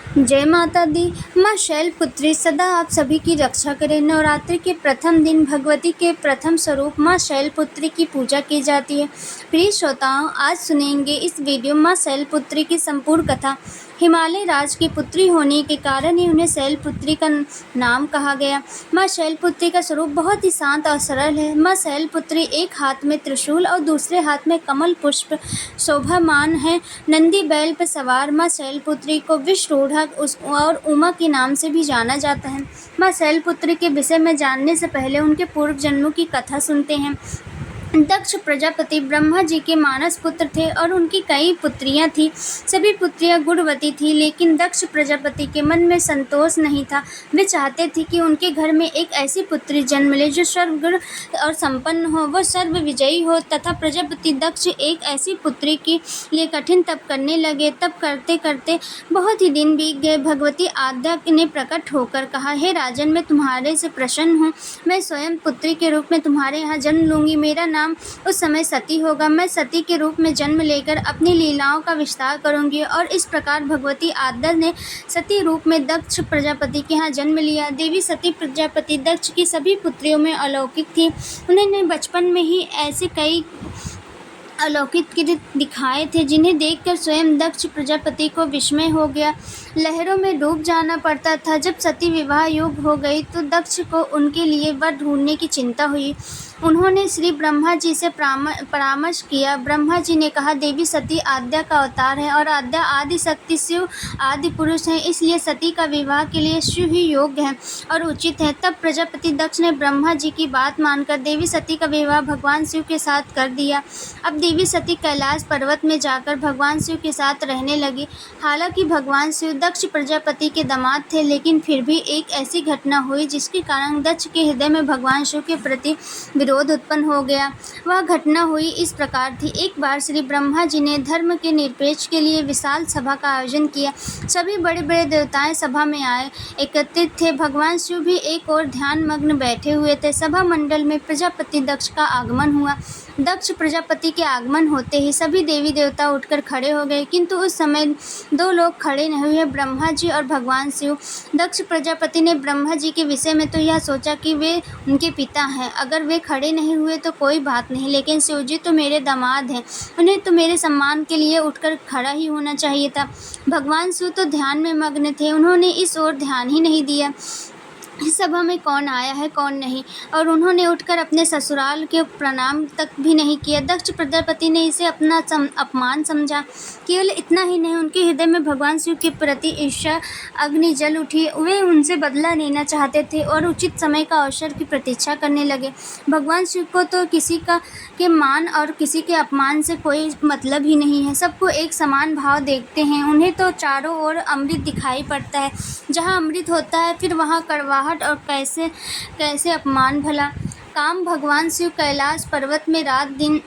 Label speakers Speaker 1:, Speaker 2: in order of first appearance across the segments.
Speaker 1: जय माता दी। माँ शैलपुत्री सदा आप सभी की रक्षा करें। नवरात्रि के प्रथम दिन भगवती के प्रथम स्वरूप माँ शैलपुत्री की पूजा की जाती है। प्रिय श्रोताओं, आज सुनेंगे इस वीडियो माँ शैलपुत्री की संपूर्ण कथा। हिमालय राज की पुत्री होने के कारण ही उन्हें शैलपुत्री का नाम कहा गया। माँ शैलपुत्री का स्वरूप बहुत ही शांत और सरल है। माँ शैलपुत्री एक हाथ में त्रिशूल और दूसरे हाथ में कमल पुष्प शोभामान है। नंदी बैल पर सवार माँ शैलपुत्री को विषरूढ़ा और उमा के नाम से भी जाना जाता है। माँ शैलपुत्री के विषय में जानने से पहले उनके पूर्व जन्मों की कथा सुनते हैं। दक्ष प्रजापति ब्रह्मा जी के मानस पुत्र थे और उनकी कई पुत्रियां थीं। सभी पुत्रियां गुणवती थीं, लेकिन दक्ष प्रजापति के मन में संतोष नहीं था। वे चाहते थे कि उनके घर में एक ऐसी पुत्री जन्म ले जो सर्वगुण और संपन्न हो, वो सर्व विजयी हो। तथा प्रजापति दक्ष एक ऐसी पुत्री के लिए कठिन तप करने लगे। तप करते करते बहुत ही दिन बीत गए। भगवती आद्या ने प्रकट होकर कहा, हे राजन, मैं तुम्हारे से प्रसन्न हूँ। मैं स्वयं पुत्री के रूप में तुम्हारे यहाँ जन्म लूंगी। मेरा नाम उस समय सती होगा। मैं सती के रूप में जन्म लेकर अपनी लीलाओं का विस्तार करूंगी। और इस प्रकार भगवती आद्या ने सती रूप में दक्ष प्रजापति के यहाँ जन्म लिया। देवी सती प्रजापति दक्ष की सभी पुत्रियों में अलौकिक थी। उन्होंने बचपन में ही ऐसे कई अलौकिक कृत दिखाए थे जिन्हें देखकर स्वयं दक्ष प्रजापति को विस्मय हो गया। लहरों में डूब जाना पड़ता था। जब सती विवाह योग्य हो गई तो दक्ष को उनके लिए वर ढूंढने की चिंता हुई। उन्होंने श्री ब्रह्मा जी से परामर्श किया। ब्रह्मा जी ने कहा, देवी सती आद्या का अवतार है और आद्या आदि शक्ति शिव आदि पुरुष है, इसलिए सती का विवाह के लिए शिव ही योग्य है और उचित है। तब प्रजापति दक्ष ने ब्रह्मा जी की बात मानकर देवी सती का विवाह भगवान शिव के साथ कर दिया। अब देवी सती कैलाश पर्वत में जाकर भगवान शिव के साथ रहने लगी। हालांकि भगवान शिव दक्ष प्रजापति के दामाद थे, लेकिन फिर भी एक ऐसी घटना हुई जिसके कारण दक्ष के हृदय में भगवान शिव के प्रति विरोध उत्पन्न हो गया। वह घटना हुई इस प्रकार थी। एक बार श्री ब्रह्मा जी ने धर्म के निरपेक्ष के लिए विशाल सभा का आयोजन किया। सभी बड़े बड़े देवताएं सभा में आए एकत्रित थे। भगवान शिव भी एक और ध्यान मग्न बैठे हुए थे। सभा मंडल में प्रजापति दक्ष का आगमन हुआ। दक्ष प्रजापति के आगमन होते ही सभी देवी देवता उठकर खड़े हो गए, किंतु उस समय दो लोग खड़े नहीं हुए, ब्रह्मा जी और भगवान शिव। दक्ष प्रजापति ने ब्रह्मा जी के विषय में तो यह सोचा कि वे उनके पिता हैं, अगर वे खड़े नहीं हुए तो कोई बात नहीं, लेकिन शिव जी तो मेरे दामाद हैं, उन्हें तो मेरे सम्मान के लिए उठकर खड़ा ही होना चाहिए था। भगवान शिव तो ध्यान में मग्न थे, उन्होंने इस ओर ध्यान ही नहीं दिया इस सभा में कौन आया है कौन नहीं, और उन्होंने उठकर अपने ससुराल के प्रणाम तक भी नहीं किया। दक्ष प्रजापति ने इसे अपना अपमान समझा। केवल इतना ही नहीं, उनके हृदय में भगवान शिव के प्रति ईर्ष्या अग्नि जल उठी। वे उनसे बदला लेना चाहते थे और उचित समय का अवसर की प्रतीक्षा करने लगे। भगवान शिव को तो किसी के मान और किसी के अपमान से कोई मतलब ही नहीं है। सबको एक समान भाव देखते हैं। उन्हें तो चारों ओर अमृत दिखाई पड़ता है। जहाँ अमृत होता है फिर वहाँ कड़वाहट और कैसे अपमान भला। काम भगवान शिव कैलाश पर्वत में रात दिन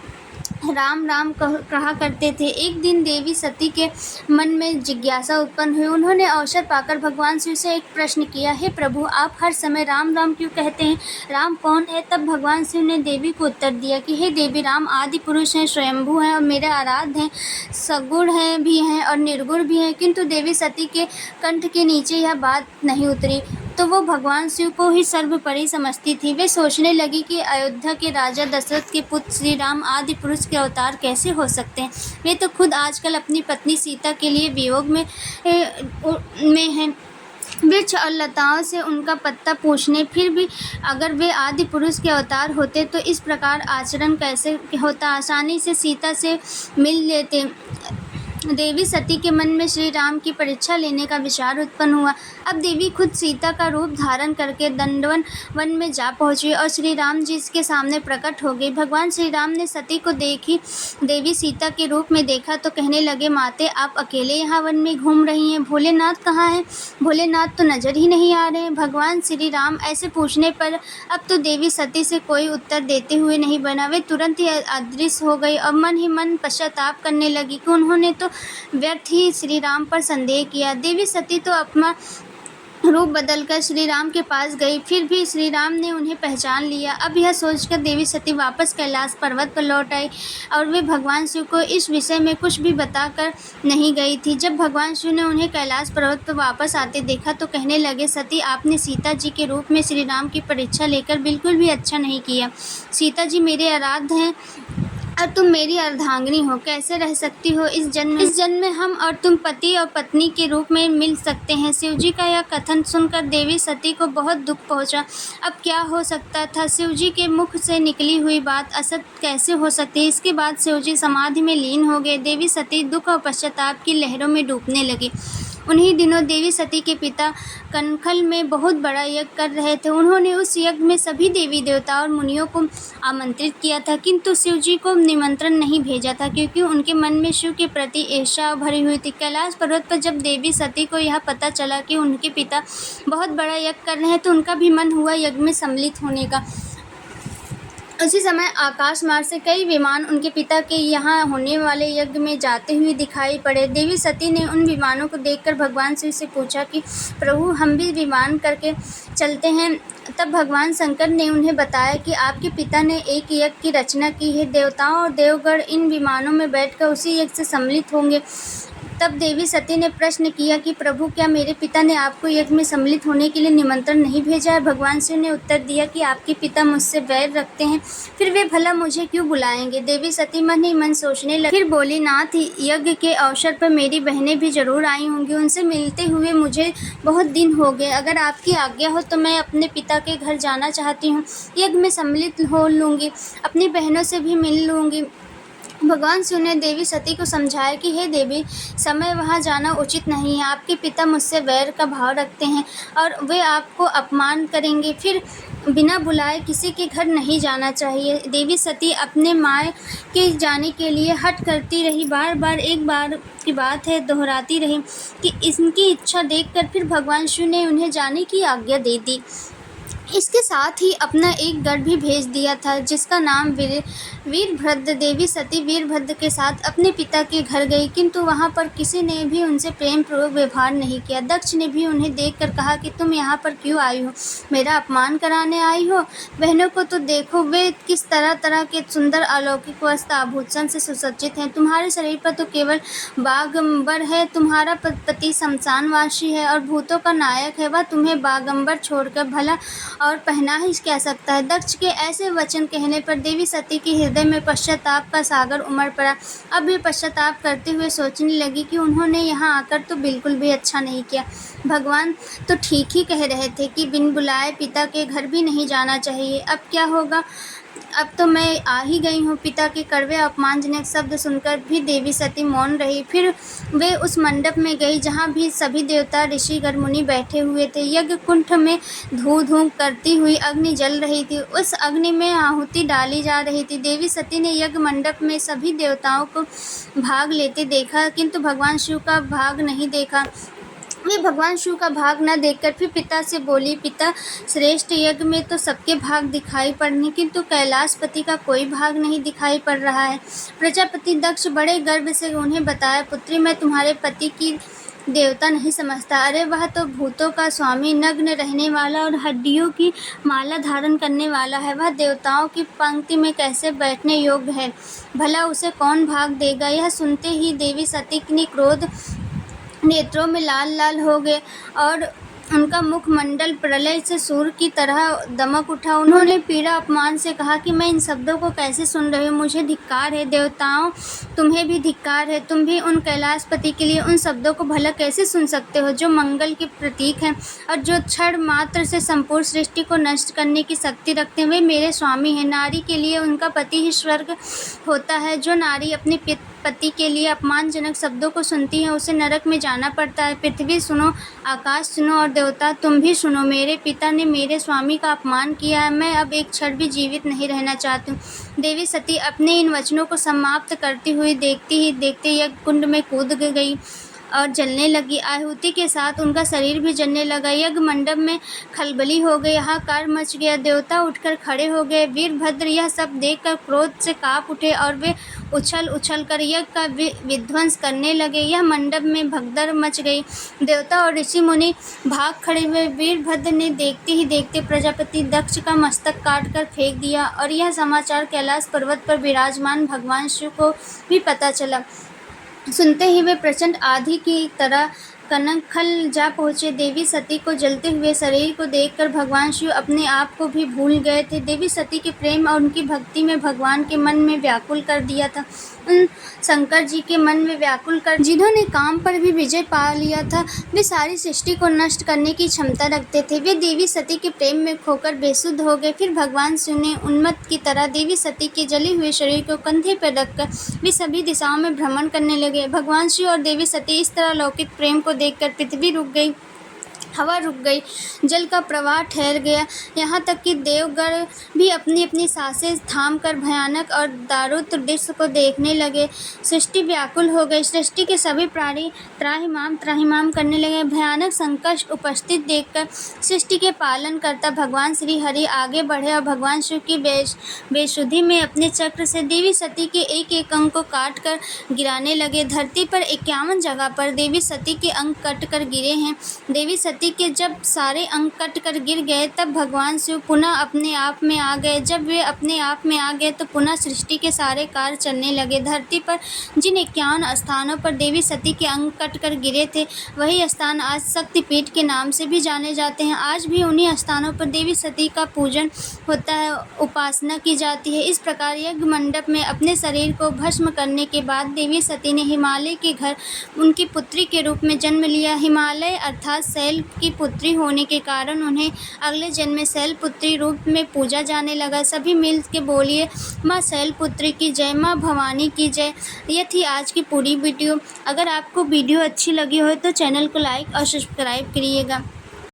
Speaker 1: राम राम कहा करते थे। एक दिन देवी सती के मन में जिज्ञासा उत्पन्न हुई। उन्होंने अवसर पाकर भगवान शिव से एक प्रश्न किया, हे प्रभु, आप हर समय राम राम क्यों कहते हैं? राम कौन है? तब भगवान शिव ने देवी को उत्तर दिया कि हे देवी, राम आदि पुरुष हैं, स्वयंभू हैं और मेरे आराध्य हैं, सगुण हैं भी हैं और निर्गुण भी हैं। किंतु देवी सती के कंठ के नीचे यह बात नहीं उतरी तो वो भगवान शिव को ही सर्वोपरि समझती थी। वे सोचने लगी कि अयोध्या के राजा दशरथ के पुत्र श्री राम आदि पुरुष के अवतार कैसे हो सकते हैं। वे तो खुद आजकल अपनी पत्नी सीता के लिए वियोग में हैं। वृक्ष और लताओं से उनका पत्ता पूछने, फिर भी अगर वे आदि पुरुष के अवतार होते तो इस प्रकार आचरण कैसे होता? आसानी से सीता से मिल लेते। देवी सती के मन में श्री राम की परीक्षा लेने का विचार उत्पन्न हुआ। अब देवी खुद सीता का रूप धारण करके दंडवन वन में जा पहुंची और श्री राम जी के सामने प्रकट हो गई। भगवान श्री राम ने सती को देखी देवी सीता के रूप में देखा तो कहने लगे, माते, आप अकेले यहाँ वन में घूम रही हैं, भोलेनाथ कहाँ हैं? भोलेनाथ तो नजर ही नहीं आ रहे। भगवान श्री राम ऐसे पूछने पर अब तो देवी सती से कोई उत्तर देते हुए नहीं बना। वे तुरंत ही अदृश्य हो गई और मन ही मन पश्चाताप करने लगी कि उन्होंने तो व्यर्थ ही श्री राम पर संदेह किया। देवी सती तो रूप बदलकर श्री राम के पास गई, फिर भी श्री राम ने उन्हें पहचान लिया। अब यह सोचकर देवी सती वापस कैलाश पर्वत पर लौट आई और वे भगवान शिव को इस विषय में कुछ भी बताकर नहीं गई थी। जब भगवान शिव ने उन्हें कैलाश पर्वत पर वापस आते देखा तो कहने लगे, सती, आपने सीता जी के रूप में श्री राम की परीक्षा लेकर बिल्कुल भी अच्छा नहीं किया। सीता जी मेरे आराध्य हैं और तुम मेरी अर्धांगिनी हो। कैसे रह सकती हो इस जन्म में हम और तुम पति और पत्नी के रूप में मिल सकते हैं। शिवजी का यह कथन सुनकर देवी सती को बहुत दुख पहुंचा। अब क्या हो सकता था? शिवजी के मुख से निकली हुई बात असत्य कैसे हो सकती है? इसके बाद शिवजी समाधि में लीन हो गए। देवी सती दुख और पश्चाताप की लहरों में डूबने लगी। उन्हीं दिनों देवी सती के पिता कनखल में बहुत बड़ा यज्ञ कर रहे थे। उन्होंने उस यज्ञ में सभी देवी देवता और मुनियों को आमंत्रित किया था, किंतु शिवजी को निमंत्रण नहीं भेजा था क्योंकि उनके मन में शिव के प्रति ईर्ष्या भरी हुई थी। कैलाश पर्वत पर जब देवी सती को यह पता चला कि उनके पिता बहुत बड़ा यज्ञ कर रहे हैं तो उनका भी मन हुआ यज्ञ में सम्मिलित होने का। उसी समय आकाश मार्ग से कई विमान उनके पिता के यहाँ होने वाले यज्ञ में जाते हुए दिखाई पड़े। देवी सती ने उन विमानों को देखकर भगवान शिव से पूछा कि प्रभु, हम भी विमान करके चलते हैं। तब भगवान शंकर ने उन्हें बताया कि आपके पिता ने एक यज्ञ की रचना की है। देवताओं और देवगण इन विमानों में बैठकर उसी यज्ञ से सम्मिलित होंगे। तब देवी सती ने प्रश्न किया कि प्रभु, क्या मेरे पिता ने आपको यज्ञ में सम्मिलित होने के लिए निमंत्रण नहीं भेजा है? भगवान शिव ने उत्तर दिया कि आपके पिता मुझसे वैर रखते हैं, फिर वे भला मुझे क्यों बुलाएंगे? देवी सती मन ही मन सोचने लगी। फिर बोली, नाथ, यज्ञ के अवसर पर मेरी बहनें भी जरूर आई होंगी। उनसे मिलते हुए मुझे बहुत दिन हो गए। अगर आपकी आज्ञा हो तो मैं अपने पिता के घर जाना चाहती हूँ। यज्ञ में सम्मिलित हो लूँगी, अपनी बहनों से भी मिल लूँगी। भगवान शिव ने देवी सती को समझाया कि हे देवी, समय वहाँ जाना उचित नहीं है। आपके पिता मुझसे वैर का भाव रखते हैं और वे आपको अपमान करेंगे। फिर बिना बुलाए किसी के घर नहीं जाना चाहिए। देवी सती अपने माँ के जाने के लिए हठ करती रही। बार बार एक बार की बात है दोहराती रही कि इनकी इच्छा देखकर फिर भगवान शिव ने उन्हें जाने की आज्ञा दे दी। इसके साथ ही अपना एक गढ़ भी भेज दिया था जिसका नाम वीरभद्र। देवी सती वीरभद्र के साथ अपने पिता के घर गई, किंतु वहां पर किसी ने भी उनसे प्रेम पूर्वक व्यवहार नहीं किया। दक्ष ने भी उन्हें देखकर कहा कि तुम यहाँ पर क्यों आई हो? मेरा अपमान कराने आई हो? बहनों को तो देखो, वे किस तरह तरह के सुंदर अलौकिक वस्त्र आभूषण से सुसज्जित हैं। तुम्हारे शरीर पर तो केवल बागंबर है। तुम्हारा पति शमशानवासी है और भूतों का नायक है। वह तुम्हें बागंबर छोड़कर भला और पहना ही कह सकता है। दक्ष के ऐसे वचन कहने पर देवी सती के हृदय में पश्चाताप का सागर उमड़ पड़ा। अब वे पश्चाताप करते हुए सोचने लगी कि उन्होंने यहाँ आकर तो बिल्कुल भी अच्छा नहीं किया। भगवान तो ठीक ही कह रहे थे कि बिन बुलाए पिता के घर भी नहीं जाना चाहिए। अब क्या होगा? अब तो मैं आ ही गई हूँ। पिता के कड़वे अपमानजनक शब्द सुनकर भी देवी सती मौन रही। फिर वे उस मंडप में गई जहाँ भी सभी देवता ऋषिगण मुनि बैठे हुए थे। यज्ञ कुंड में धू धू करती हुई अग्नि जल रही थी। उस अग्नि में आहुति डाली जा रही थी। देवी सती ने यज्ञ मंडप में सभी देवताओं को भाग लेते देखा, किंतु भगवान शिव का भाग नहीं देखा। वे भगवान शिव का भाग न देखकर फिर पिता से बोली, पिता श्रेष्ठ, यज्ञ में तो सबके भाग दिखाई पड़ने, किंतु कैलाशपति का कोई भाग नहीं दिखाई पड़ रहा है। प्रजापति दक्ष बड़े गर्व से उन्हें बताया, पुत्री, मैं तुम्हारे पति की देवता नहीं समझता। अरे वह तो भूतों का स्वामी, नग्न रहने वाला और हड्डियों की माला धारण करने वाला है। वह देवताओं की पंक्ति में कैसे बैठने योग्य है? भला उसे कौन भाग देगा? यह सुनते ही देवी सती ने क्रोध नेत्रों में लाल लाल हो गए और उनका मुखमंडल प्रलय से सूर्य की तरह दमक उठा। उन्होंने पीड़ा अपमान से कहा कि मैं इन शब्दों को कैसे सुन रही हूँ? मुझे धिक्कार है। देवताओं, तुम्हें भी धिक्कार है। तुम भी उन कैलाशपति के लिए उन शब्दों को भला कैसे सुन सकते हो जो मंगल के प्रतीक हैं और जो क्षण मात्र से संपूर्ण सृष्टि को नष्ट करने की शक्ति रखते हैं। वे मेरे स्वामी हैं। नारी के लिए उनका पति ही स्वर्ग होता है। जो नारी अपने पति के लिए अपमानजनक शब्दों को सुनती है उसे नरक में जाना पड़ता है। पृथ्वी सुनो, आकाश सुनो और देवता तुम भी सुनो। मेरे पिता ने मेरे स्वामी का अपमान किया है। मैं अब एक क्षण भी जीवित नहीं रहना चाहती हूँ। देवी सती अपने इन वचनों को समाप्त करती हुई देखते ही देखते यज्ञ कुंड में कूद गई और जलने लगी। आहुति के साथ उनका शरीर भी जलने लगा। यज्ञ मंडप में खलबली हो गई, हाहाकार मच गया। देवता उठकर खड़े हो गए। वीरभद्र यह सब देखकर क्रोध से काँप उठे और वे उछल उछल कर यज्ञ का विध्वंस करने लगे। यह मंडप में भगदड़ मच गई। देवता और ऋषि मुनि भाग खड़े हुए। वीरभद्र ने देखते ही देखते प्रजापति दक्ष का मस्तक काट कर फेंक दिया और यह समाचार कैलाश पर्वत पर विराजमान भगवान शिव को भी पता चला। सुनते ही वे प्रचंड आंधी की तरह कनखल जा पहुँचे। देवी सती को जलते हुए शरीर को देखकर भगवान शिव अपने आप को भी भूल गए थे। देवी सती के प्रेम और उनकी भक्ति में भगवान के मन में व्याकुल कर दिया था। उन शंकर जी के मन में व्याकुल कर जिन्होंने काम पर भी विजय पा लिया था, वे सारी सृष्टि को नष्ट करने की क्षमता रखते थे। वे देवी सती के प्रेम में खोकर बेसुध हो गए। फिर भगवान शिव ने उन्मत्त की तरह देवी सती के जले हुए शरीर को कंधे पर रखकर वे सभी दिशाओं में भ्रमण करने लगे। भगवान शिव और देवी सती इस तरह लौकिक प्रेम को देखकर पृथ्वी रुक गई, हवा रुक गई, जल का प्रवाह ठहर गया। यहाँ तक कि देवगण भी अपनी अपनी सांसें थामकर भयानक और दारुण दृश्य को देखने लगे। सृष्टि व्याकुल हो गई। सृष्टि के सभी प्राणी त्राहिमाम करने लगे। भयानक संकट उपस्थित देखकर सृष्टि के पालन करता भगवान श्री हरि आगे बढ़े और भगवान शिव की बेसुधी में अपने चक्र से देवी सती के एक एक अंग को काट कर गिराने लगे। धरती पर 51 जगह पर देवी सती के अंग कट कर गिरे हैं। देवी सती के जब सारे अंग कट कर गिर गए तब भगवान शिव पुनः अपने आप में आ गए। जब वे अपने आप में आ गए तो पुनः सृष्टि के सारे कार्य चलने लगे। धरती पर जिन 51 स्थानों पर देवी सती के अंग कट कर गिरे थे, वही स्थान आज शक्तिपीठ के नाम से भी जाने जाते हैं। आज भी उन्हीं स्थानों पर देवी सती का पूजन होता है, उपासना की जाती है। इस प्रकार यज्ञ मंडप में अपने शरीर को भस्म करने के बाद देवी सती ने हिमालय के घर उनकी पुत्री के रूप में जन्म लिया। हिमालय अर्थात शैल की पुत्री होने के कारण उन्हें अगले जन्म में शैलपुत्री रूप में पूजा जाने लगा। सभी मिल के बोलिए, माँ शैलपुत्री की जय, माँ भवानी की जय। यह थी आज की पूरी वीडियो। अगर आपको वीडियो अच्छी लगी हो तो चैनल को लाइक और सब्सक्राइब करिएगा।